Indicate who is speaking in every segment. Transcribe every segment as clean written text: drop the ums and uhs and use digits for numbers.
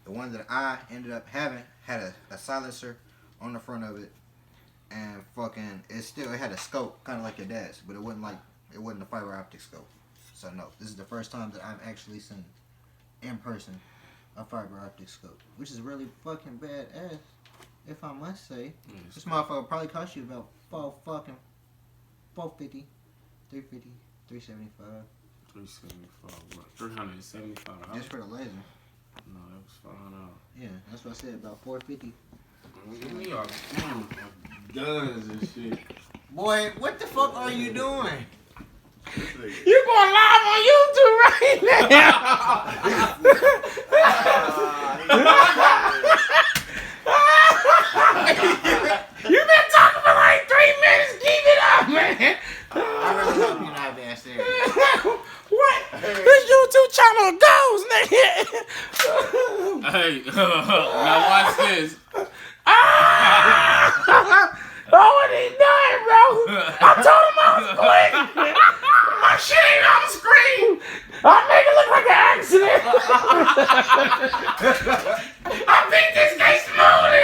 Speaker 1: The one that I ended up having had a silencer on the front of it, and fucking it had a scope, kind of like your dad's, but it wasn't a fiber optic scope. So no, this is the first time that I've actually seen in person a fiber optic scope, which is really fucking badass, if I must say. This motherfucker probably cost you about $450, $350, $375.
Speaker 2: 375, what? $375.
Speaker 1: Just for the laser.
Speaker 2: No, that was $5.
Speaker 1: Yeah, that's what I said, about $450.
Speaker 2: Give me all guns and shit.
Speaker 1: Boy, what the fuck are you doing?
Speaker 3: You going live on YouTube right now? You been talking for like 3 minutes. Keep it up, man.
Speaker 1: I really hope you're not being serious.
Speaker 3: What? This YouTube channel goes, nigga.
Speaker 2: Hey, now watch this.
Speaker 3: Oh, what he done, bro? I told him I was quick. My shit ain't on the screen. I make it look like an accident. I beat this case smoothly.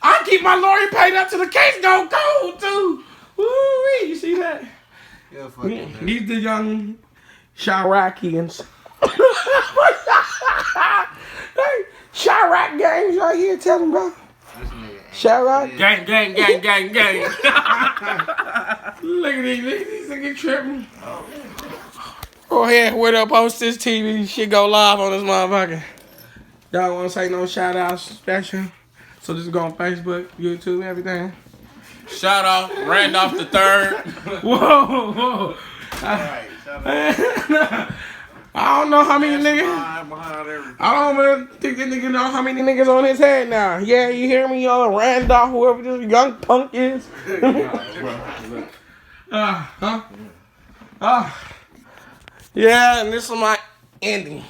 Speaker 3: I keep my lawyer paid up to the case go cold, too. Woo-wee, you see that?
Speaker 1: You're fucking
Speaker 3: He's the young Chiracians. Hey, Chirac gangs right here, tell them, bro. Chirac.
Speaker 2: Gang.
Speaker 3: Look at these niggas tripping. Go ahead, where the post this TV shit go live on this motherfucker. Y'all want to say no shout outs special? So just go on Facebook, YouTube, everything.
Speaker 2: Shout out Randolph the Third.
Speaker 3: Whoa.
Speaker 2: Alright, shout out.
Speaker 3: I don't know how many niggas.
Speaker 2: Behind everything.
Speaker 3: I don't even think this nigga know how many niggas on his head now. Yeah, you hear me, y'all? Randolph, whoever this young punk is. Yeah, and this is my ending.